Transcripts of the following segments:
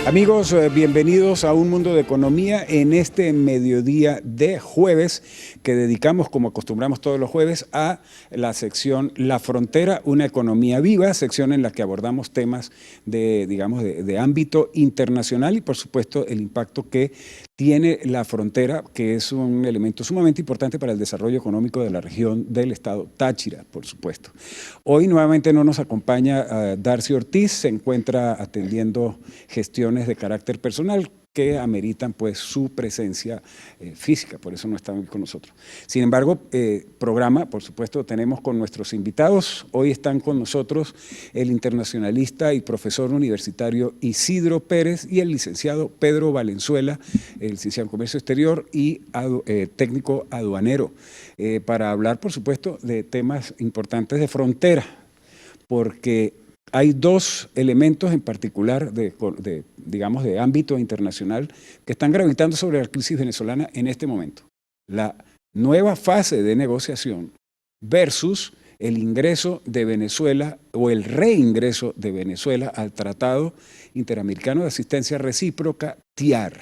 Amigos, bienvenidos a Un Mundo de Economía en este mediodía de jueves que dedicamos, como acostumbramos todos los jueves, a la sección La Frontera, una economía viva, sección en la que abordamos temas de ámbito internacional y, por supuesto, el impacto que tiene la frontera, que es un elemento sumamente importante para el desarrollo económico de la región del estado Táchira, por supuesto. Hoy nuevamente no nos acompaña Darcy Ortiz, se encuentra atendiendo gestiones de carácter personal que ameritan pues su presencia física, por eso no está hoy con nosotros. Sin embargo, programa, por supuesto, tenemos con nuestros invitados. Hoy están con nosotros el internacionalista y profesor universitario Isidro Pérez y el licenciado Pedro Valenzuela, el licenciado en Comercio Exterior y técnico aduanero, para hablar, por supuesto, de temas importantes de frontera, porque hay dos elementos en particular de ámbito internacional que están gravitando sobre la crisis venezolana en este momento. La nueva fase de negociación versus el ingreso de Venezuela o el reingreso de Venezuela al Tratado Interamericano de Asistencia Recíproca, TIAR.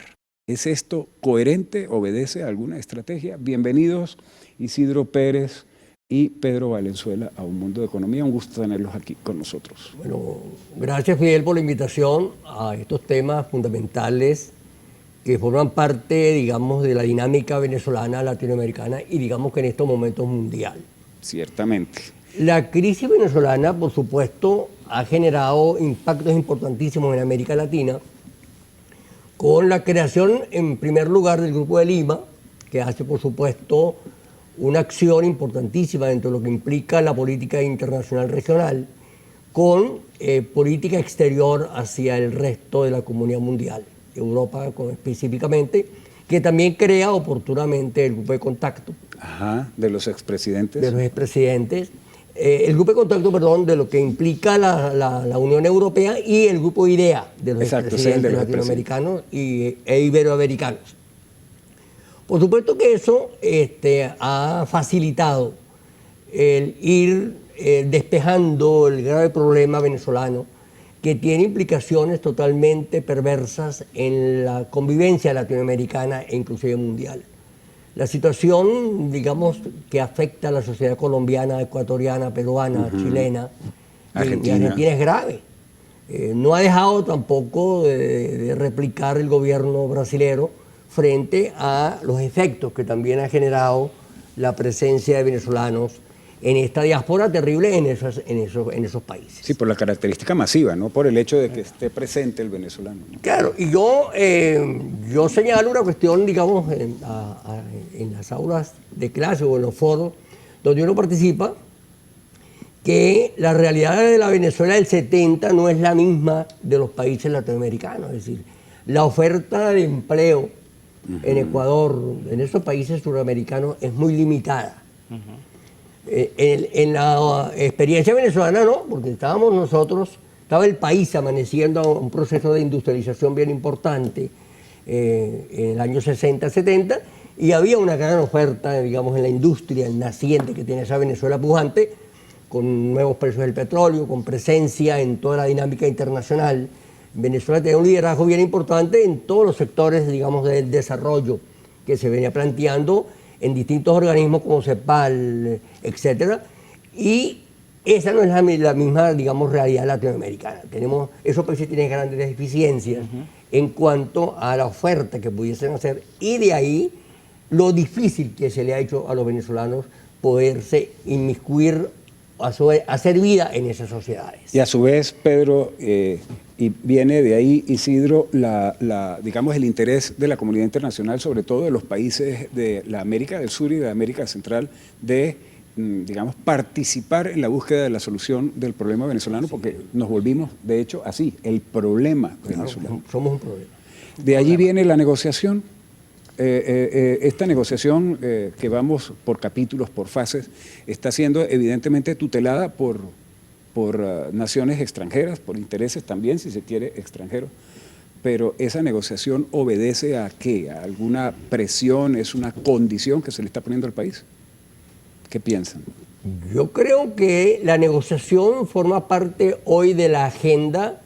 ¿Es esto coherente? ¿Obedece a alguna estrategia? Bienvenidos, Isidro Pérez y Pedro Valenzuela, a Un Mundo de Economía. Un gusto tenerlos aquí con nosotros. Bueno, gracias, Fidel, por la invitación a estos temas fundamentales que forman parte, digamos, de la dinámica venezolana, latinoamericana y digamos que en estos momentos mundial. Ciertamente. La crisis venezolana, por supuesto, ha generado impactos importantísimos en América Latina con la creación, en primer lugar, del Grupo de Lima, que hace, por supuesto, una acción importantísima dentro de lo que implica la política internacional regional con política exterior hacia el resto de la comunidad mundial, Europa específicamente, que también crea oportunamente el Grupo de Contacto. Ajá, de los expresidentes. De los expresidentes. El Grupo de Contacto, perdón, de lo que implica la Unión Europea y el Grupo IDEA, de los expresidentes latinoamericanos e iberoamericanos. Por supuesto que eso ha facilitado el ir despejando el grave problema venezolano que tiene implicaciones totalmente perversas en la convivencia latinoamericana e inclusive mundial. La situación, digamos, que afecta a la sociedad colombiana, ecuatoriana, peruana, chilena y Argentina es grave. No ha dejado tampoco de replicar el gobierno brasilero frente a los efectos que también ha generado la presencia de venezolanos en esta diáspora terrible en esos países. Sí, por la característica masiva, no por el hecho de que esté presente el venezolano, ¿no? Claro, y yo señalo una cuestión, digamos, en las aulas de clase o en los foros donde uno participa, que la realidad de la Venezuela del 70 no es la misma de los países latinoamericanos. Es decir, la oferta de empleo en Ecuador, en esos países suramericanos, es muy limitada. En la experiencia venezolana no, porque estaba el país amaneciendo a un proceso de industrialización bien importante en el año 60-70 y había una gran oferta, digamos, en la industria naciente que tiene esa Venezuela pujante, con nuevos precios del petróleo, con presencia en toda la dinámica internacional. Venezuela tenía un liderazgo bien importante en todos los sectores, digamos, del desarrollo que se venía planteando en distintos organismos como CEPAL, etcétera, y esa no es la misma, digamos, realidad latinoamericana. Esos países tienen grandes deficiencias en cuanto a la oferta que pudiesen hacer, y de ahí lo difícil que se le ha hecho a los venezolanos poderse inmiscuir, hacer vida en esas sociedades. Y a su vez, Pedro, y viene de ahí, Isidro, digamos, el interés de la comunidad internacional, sobre todo de los países de la América del Sur y de la América Central, de, digamos, participar en la búsqueda de la solución del problema venezolano, porque nos volvimos, de hecho, así, el problema venezolano. Claro, somos un problema. De allí viene la negociación. Esta negociación, que vamos por capítulos, por fases, está siendo evidentemente tutelada por naciones extranjeras, por intereses también, si se quiere, extranjeros, pero esa negociación obedece ¿a qué? ¿A alguna presión? ¿Es una condición que se le está poniendo al país? ¿Qué piensan? Yo creo que la negociación forma parte hoy de la agenda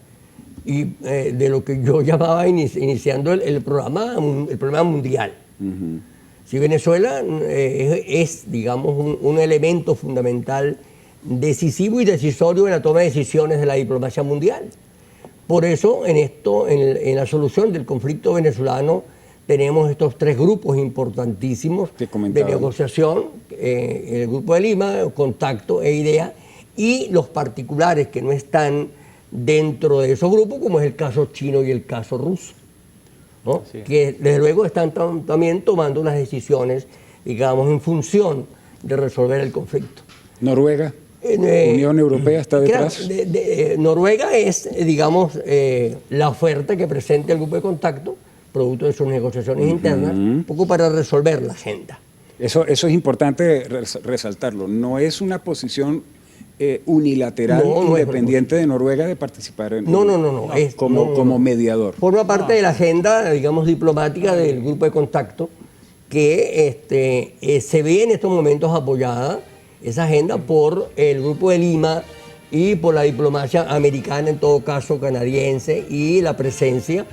y de lo que yo llamaba iniciando el problema mundial. Si Venezuela es, digamos, un elemento fundamental, decisivo y decisorio en la toma de decisiones de la diplomacia mundial. Por eso, en la solución del conflicto venezolano, tenemos estos tres grupos importantísimos de negociación, el Grupo de Lima, Contacto e IDEA, y los particulares que no están dentro de esos grupos, como es el caso chino y el caso ruso, ¿no? Sí. Que desde luego están también tomando unas decisiones, digamos, en función de resolver el conflicto. ¿Noruega? ¿Unión Europea está detrás? Noruega es, digamos, la oferta que presenta el Grupo de Contacto, producto de sus negociaciones internas, un poco para resolver la agenda. Eso es importante resaltarlo. No es una posición unilateral, independiente de Noruega de participar en como mediador. Forma parte de la agenda, digamos, diplomática del Grupo de Contacto, que se ve en estos momentos apoyada, esa agenda, por el Grupo de Lima y por la diplomacia americana, en todo caso canadiense, y la presencia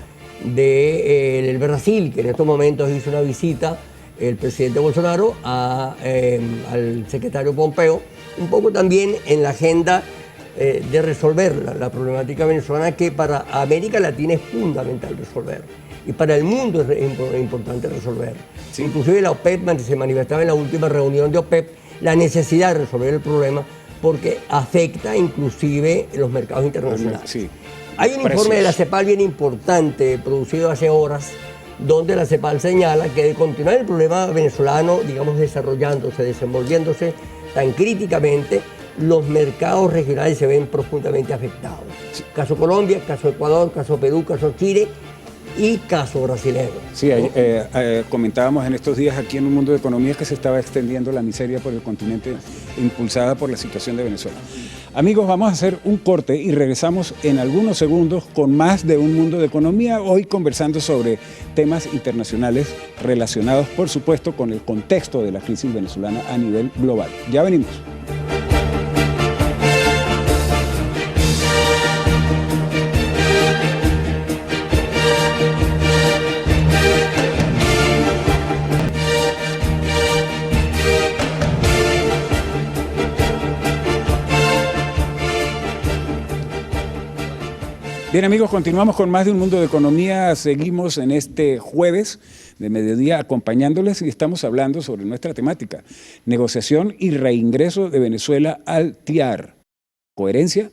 del Brasil, que en estos momentos hizo una visita el presidente Bolsonaro al secretario Pompeo, un poco también en la agenda de resolver la problemática venezolana, que para América Latina es fundamental resolver y para el mundo es importante resolver. Sí. Inclusive la OPEP se manifestaba en la última reunión de OPEP la necesidad de resolver el problema porque afecta inclusive los mercados internacionales. Sí. Hay un informe de la CEPAL bien importante, producido hace horas, donde la CEPAL señala que de continuar el problema venezolano, digamos, desarrollándose, desenvolviéndose tan críticamente, los mercados regionales se ven profundamente afectados. Sí. Caso Colombia, caso Ecuador, caso Perú, caso Chile y caso brasileño. Sí, comentábamos en estos días aquí en Un Mundo de Economía que se estaba extendiendo la miseria por el continente impulsada por la situación de Venezuela. Amigos, vamos a hacer un corte y regresamos en algunos segundos con más de Un Mundo de Economía, hoy conversando sobre temas internacionales relacionados, por supuesto, con el contexto de la crisis venezolana a nivel global. Ya venimos. Bien amigos, continuamos con más de Un Mundo de Economía. Seguimos en este jueves de mediodía acompañándoles y estamos hablando sobre nuestra temática: negociación y reingreso de Venezuela al TIAR. ¿Coherencia?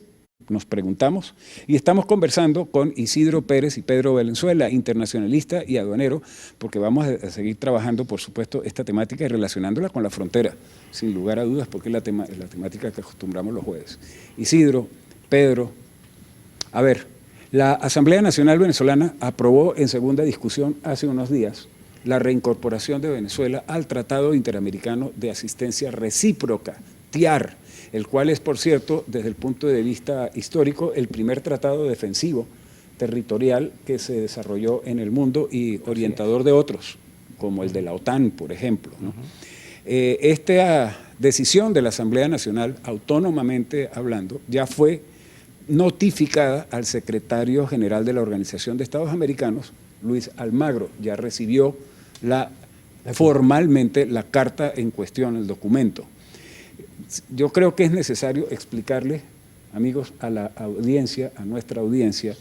Nos preguntamos. Y estamos conversando con Isidro Pérez y Pedro Valenzuela, internacionalista y aduanero, porque vamos a seguir trabajando, por supuesto, esta temática y relacionándola con la frontera, sin lugar a dudas, porque es la temática que acostumbramos los jueves. Isidro, Pedro, a ver, la Asamblea Nacional Venezolana aprobó en segunda discusión hace unos días la reincorporación de Venezuela al Tratado Interamericano de Asistencia Recíproca, TIAR, el cual es, por cierto, desde el punto de vista histórico, el primer tratado defensivo territorial que se desarrolló en el mundo y orientador de otros, como el de la OTAN, por ejemplo, ¿no? Esta decisión de la Asamblea Nacional, autónomamente hablando, ya fue notificada al secretario general de la Organización de Estados Americanos, Luis Almagro. Ya recibió formalmente la carta en cuestión, el documento. Yo creo que es necesario explicarle, amigos, a la audiencia, a nuestra audiencia,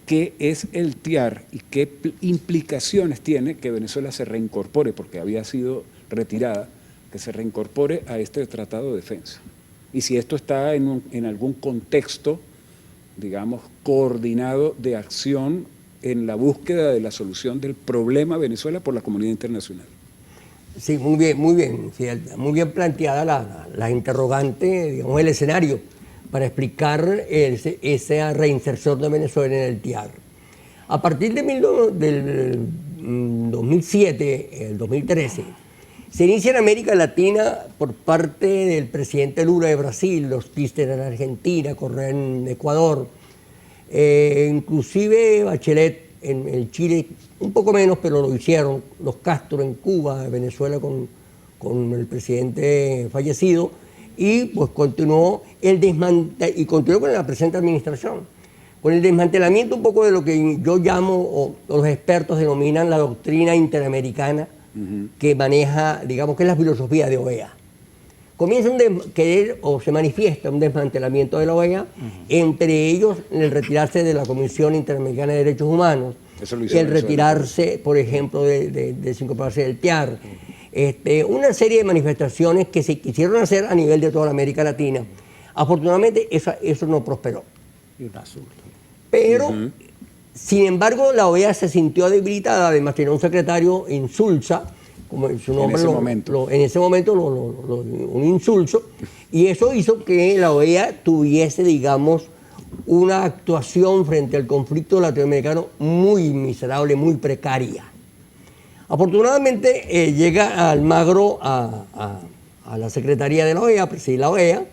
qué es el TIAR y qué implicaciones tiene que Venezuela se reincorpore, porque había sido retirada, que se reincorpore a este tratado de defensa. Y si esto está en algún contexto, digamos, coordinado de acción en la búsqueda de la solución del problema Venezuela por la comunidad internacional. Sí, muy bien, Fidel, muy bien planteada la interrogante, digamos, el escenario para explicar esa reinserción de Venezuela en el TIAR. A partir del 2007, el 2013, se inicia en América Latina por parte del presidente Lula de Brasil, los Kirchner en Argentina, Correa en Ecuador, inclusive Bachelet en Chile, un poco menos, pero lo hicieron, los Castro en Cuba, Venezuela con el presidente fallecido, y pues continuó con la presente administración. con el desmantelamiento un poco de lo que yo llamo, o los expertos denominan la doctrina interamericana, que maneja, digamos, que es la filosofía de OEA. Comienza se manifiesta un desmantelamiento de la OEA, entre ellos el retirarse de la Comisión Interamericana de Derechos Humanos, el retirarse, por ejemplo, de incorporarse del TIAR, una serie de manifestaciones que se quisieron hacer a nivel de toda la América Latina. Afortunadamente eso no prosperó. Pero, sin embargo, la OEA se sintió debilitada, además tenía un secretario insulsa, como su nombre en ese momento un insulso, y eso hizo que la OEA tuviese, digamos, una actuación frente al conflicto latinoamericano muy miserable, muy precaria. Afortunadamente llega Almagro a la Secretaría de la OEA, a presidir la OEA,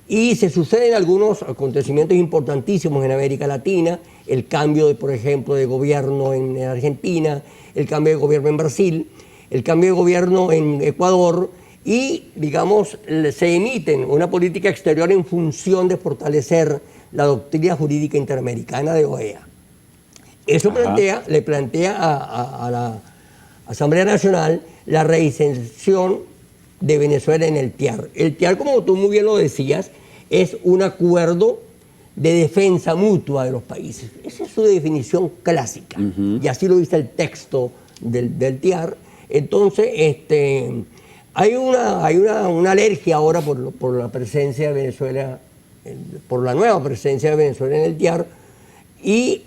y se suceden algunos acontecimientos importantísimos en América Latina, el cambio, por ejemplo, de gobierno en Argentina, el cambio de gobierno en Brasil, el cambio de gobierno en Ecuador, y, digamos, se emiten una política exterior en función de fortalecer la doctrina jurídica interamericana de OEA. Eso le plantea a la Asamblea Nacional la reinserción de Venezuela en el TIAR. El TIAR, como tú muy bien lo decías, es un acuerdo de defensa mutua de los países. Esa es su definición clásica, y así lo dice el texto del TIAR. Entonces, hay una alergia ahora por la presencia de Venezuela, por la nueva presencia de Venezuela en el TIAR, y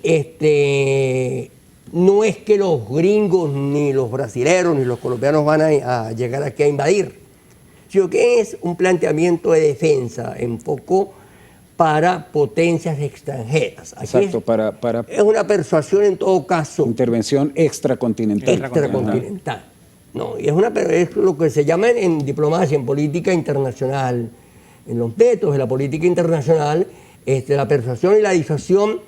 no es que los gringos, ni los brasileños, ni los colombianos van a llegar aquí a invadir, sino que es un planteamiento de defensa en foco para potencias extranjeras. Aquí exacto, es una persuasión en todo caso. Intervención extracontinental. Extracontinental. No, y es lo que se llama en diplomacia, en política internacional, en los métodos de la política internacional, la persuasión y la disuasión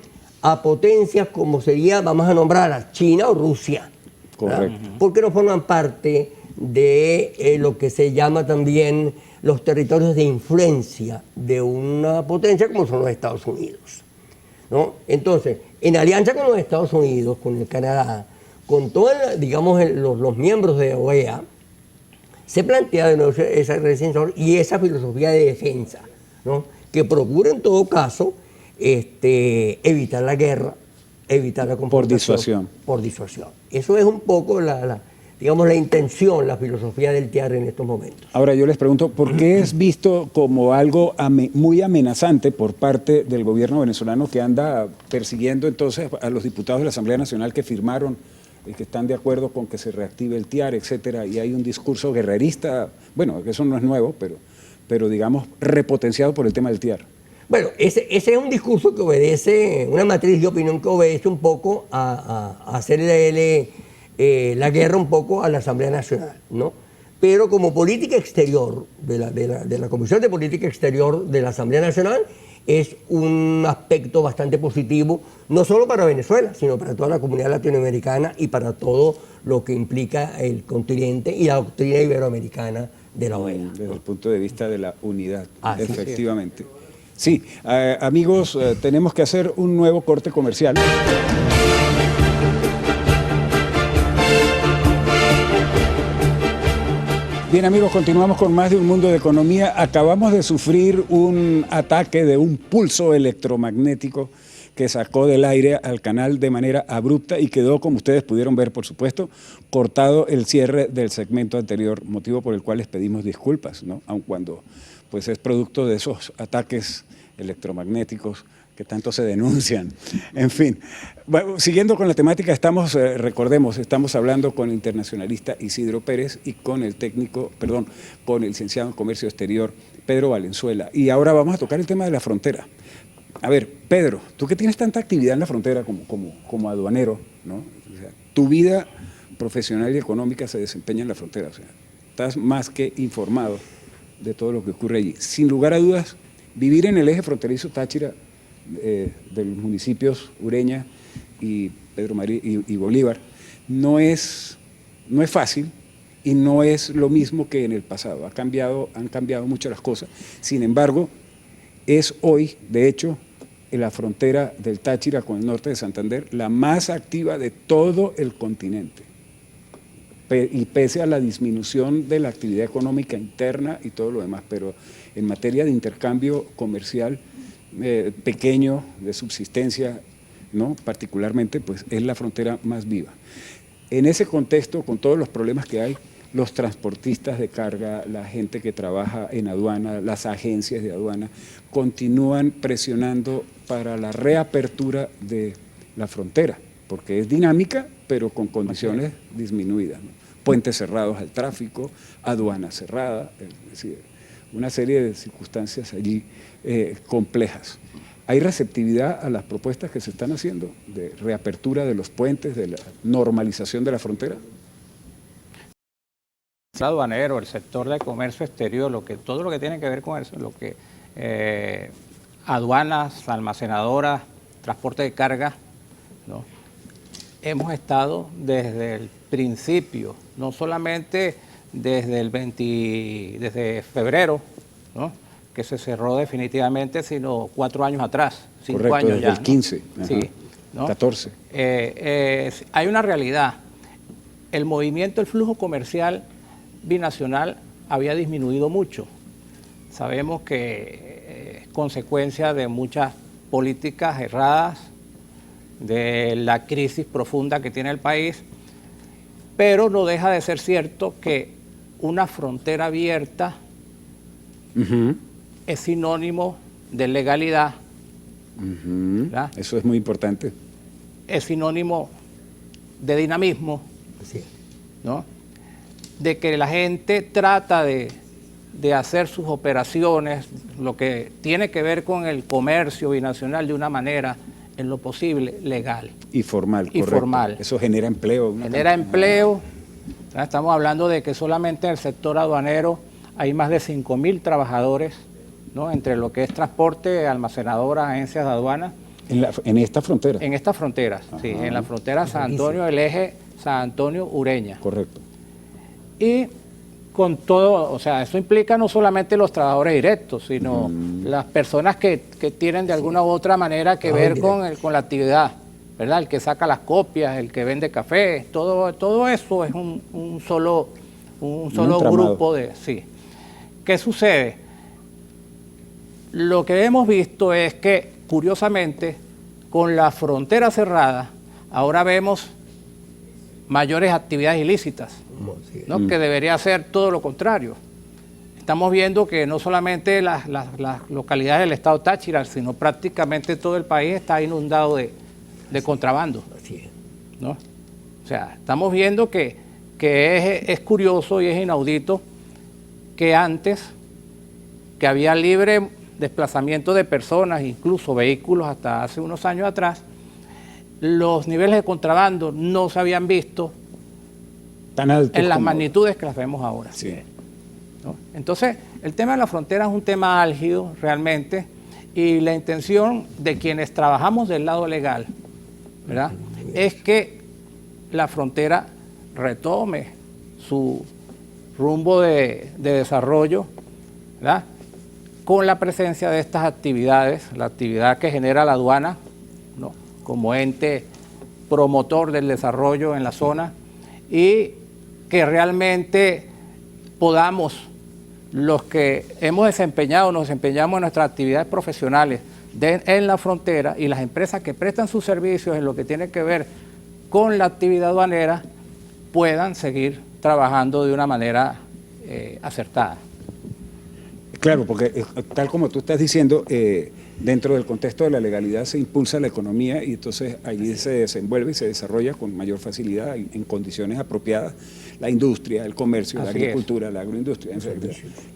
a potencias como sería, vamos a nombrar a China o Rusia. Correcto. Porque no forman parte de lo que se llama también los territorios de influencia de una potencia como son los Estados Unidos, ¿no? Entonces, en alianza con los Estados Unidos, con el Canadá, con todos, digamos, los miembros de OEA, se plantea de nuevo esa resistencia y esa filosofía de defensa, ¿no? Que procura en todo caso evitar la guerra, evitar la confrontación. Por disuasión. Eso es un poco digamos, la intención, la filosofía del TIAR en estos momentos. Ahora yo les pregunto, ¿por qué es visto como algo muy amenazante por parte del gobierno venezolano que anda persiguiendo entonces a los diputados de la Asamblea Nacional que firmaron, que están de acuerdo con que se reactive el TIAR, etcétera, y hay un discurso guerrerista, bueno, eso no es nuevo, pero digamos repotenciado por el tema del TIAR? Bueno, ese es un discurso que obedece, una matriz de opinión que obedece un poco a hacerle la guerra un poco a la Asamblea Nacional, ¿no? Pero como política exterior de la Comisión de Política Exterior de la Asamblea Nacional es un aspecto bastante positivo, no solo para Venezuela, sino para toda la comunidad latinoamericana y para todo lo que implica el continente y la doctrina iberoamericana de la OEA. Desde el punto de vista de la unidad, efectivamente. Sí. Sí, amigos, tenemos que hacer un nuevo corte comercial. Bien, amigos, continuamos con más de Un Mundo de Economía. Acabamos de sufrir un ataque de un pulso electromagnético que sacó del aire al canal de manera abrupta y quedó, como ustedes pudieron ver, por supuesto, cortado el cierre del segmento anterior, motivo por el cual les pedimos disculpas, ¿no? Aun cuando pues, es producto de esos ataques electromagnéticos que tanto se denuncian. En fin, bueno, siguiendo con la temática, recordemos, estamos hablando con el internacionalista Isidro Pérez y con el con el licenciado en Comercio Exterior, Pedro Valenzuela. Y ahora vamos a tocar el tema de la frontera. A ver, Pedro, tú que tienes tanta actividad en la frontera como aduanero, ¿no? O sea, tu vida profesional y económica se desempeña en la frontera, o sea, estás más que informado de todo lo que ocurre allí. Sin lugar a dudas, vivir en el eje fronterizo Táchira, de los municipios Ureña y Pedro María y Bolívar, no es fácil y no es lo mismo que en el pasado. Han cambiado mucho las cosas. Sin embargo, es hoy, de hecho, la frontera del Táchira con el norte de Santander, la más activa de todo el continente. Y pese a la disminución de la actividad económica interna y todo lo demás, pero en materia de intercambio comercial pequeño, de subsistencia, ¿no? Particularmente, pues es la frontera más viva. En ese contexto, con todos los problemas que hay, los transportistas de carga, la gente que trabaja en aduana, las agencias de aduana, continúan presionando para la reapertura de la frontera, porque es dinámica, pero con condiciones disminuidas, ¿no? Puentes cerrados al tráfico, aduana cerrada, es decir, una serie de circunstancias allí complejas. ¿Hay receptividad a las propuestas que se están haciendo de reapertura de los puentes, de la normalización de la frontera? El aduanero, el sector de comercio exterior, todo lo que tiene que ver con eso, aduanas, almacenadoras, transporte de carga, ¿no? Hemos estado desde el principio, no solamente desde febrero, ¿no? Que se cerró definitivamente, sino 4 años atrás, 5 Correcto, años desde ya. el 15, ¿no? Sí, ¿no? 14. Hay una realidad. El movimiento, el flujo comercial binacional había disminuido mucho. Sabemos que es consecuencia de muchas políticas erradas, de la crisis profunda que tiene el país, pero no deja de ser cierto que una frontera abierta es sinónimo de legalidad. Eso es muy importante. Es sinónimo de dinamismo, ¿no? De que la gente trata de hacer sus operaciones, lo que tiene que ver con el comercio binacional, de una manera, en lo posible, legal. Y formal, y correcto. Formal. Eso genera empleo. Genera empleo. Estamos hablando de que solamente en el sector aduanero hay más de 5.000 trabajadores, ¿no? Entre lo que es transporte, almacenadoras, agencias de aduana. En esta frontera. En estas fronteras, sí, en la frontera San Antonio, el eje San Antonio-Ureña. Correcto. Y con todo, o sea, eso implica no solamente los trabajadores directos, sino las personas que tienen de alguna u otra manera que ver con la actividad, ¿verdad? El que saca las copias, el que vende café, todo eso es un solo grupo de... Sí. ¿Qué sucede? Lo que hemos visto es que, curiosamente, con la frontera cerrada, ahora vemos mayores actividades ilícitas, ¿no? Que debería ser todo lo contrario. Estamos viendo que no solamente las localidades del estado Táchira, sino prácticamente todo el país está inundado de contrabando, ¿no? O sea, estamos viendo que es curioso y es inaudito que antes, que había libre desplazamiento de personas, incluso vehículos hasta hace unos años atrás, los niveles de contrabando no se habían visto tan altos en las magnitudes que las vemos ahora. Sí. ¿No? Entonces, el tema de la frontera es un tema álgido realmente, y la intención de quienes trabajamos del lado legal, ¿verdad?, es que la frontera retome su rumbo de desarrollo, ¿verdad?, con la presencia de estas actividades, la actividad que genera la aduana, ¿no?, como ente promotor del desarrollo en la zona, y que realmente podamos, los que hemos desempeñado, nos desempeñamos en nuestras actividades profesionales en la frontera, y las empresas que prestan sus servicios en lo que tiene que ver con la actividad aduanera, puedan seguir trabajando de una manera acertada. Claro, porque tal como tú estás diciendo, dentro del contexto de la legalidad se impulsa la economía y entonces allí se desenvuelve y se desarrolla con mayor facilidad en condiciones apropiadas la industria, el comercio, la agricultura, la agroindustria,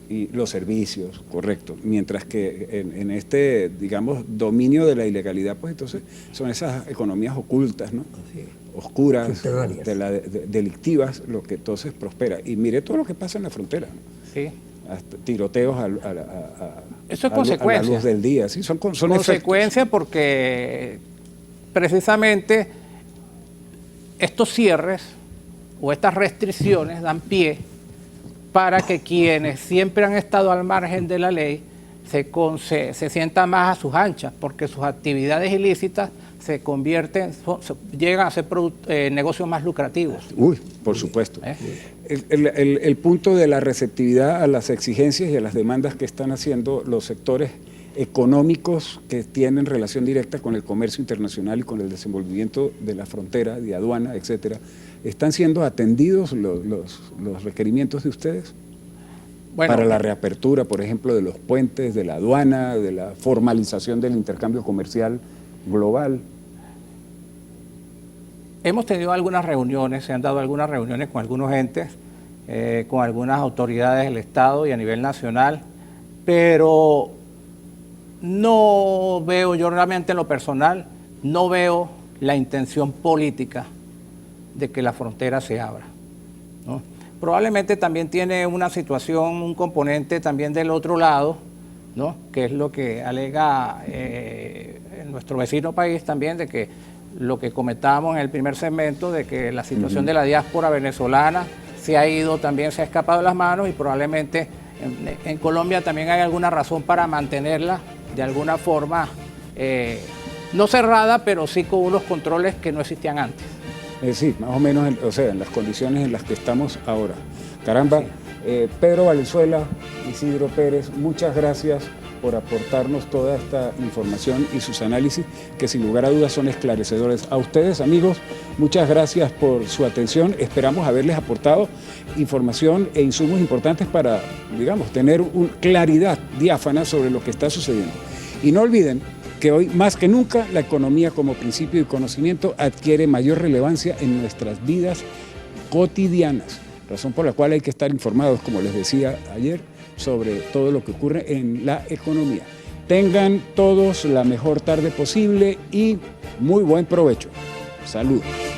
y los servicios, correcto. Mientras que en este, digamos, dominio de la ilegalidad, pues entonces son esas economías ocultas, ¿no?, oscuras, delictivas, lo que entonces prospera. Y mire todo lo que pasa en la frontera, ¿no? Sí. Hasta tiroteos eso es consecuencia. A la luz del día, ¿sí? Son consecuencia efectos. Porque precisamente estos cierres o estas restricciones dan pie para que quienes siempre han estado al margen de la ley se sientan más a sus anchas, porque sus actividades ilícitas se convierten, llegan a ser negocios más lucrativos. Uy, por supuesto. El punto de la receptividad a las exigencias y a las demandas que están haciendo los sectores económicos que tienen relación directa con el comercio internacional y con el desenvolvimiento de la frontera, de aduana, etcétera, ¿están siendo atendidos los requerimientos de ustedes? Bueno, para la reapertura, por ejemplo, de los puentes, de la aduana, de la formalización del intercambio comercial global. Hemos tenido algunas reuniones, se han dado algunas reuniones con algunos entes, con algunas autoridades del Estado y a nivel nacional, pero no veo, yo realmente en lo personal, no veo la intención política de que la frontera se abra, ¿no? Probablemente también tiene una situación, un componente también del otro lado, ¿no? Que es lo que alega nuestro vecino país también, de que lo que comentábamos en el primer segmento, de que la situación de la diáspora venezolana se ha ido, también se ha escapado de las manos, y probablemente en Colombia también hay alguna razón para mantenerla de alguna forma, no cerrada, pero sí con unos controles que no existían antes. Sí, más o menos, o sea, en las condiciones en las que estamos ahora. Caramba, Pedro Valenzuela, Isidro Pérez, muchas gracias por aportarnos toda esta información y sus análisis, que sin lugar a dudas son esclarecedores. A ustedes, amigos, muchas gracias por su atención. Esperamos haberles aportado información e insumos importantes para, digamos, tener claridad diáfana sobre lo que está sucediendo. Y no olviden que hoy, más que nunca, la economía como principio y conocimiento adquiere mayor relevancia en nuestras vidas cotidianas, razón por la cual hay que estar informados, como les decía ayer, sobre todo lo que ocurre en la economía. Tengan todos la mejor tarde posible y muy buen provecho. Saludos.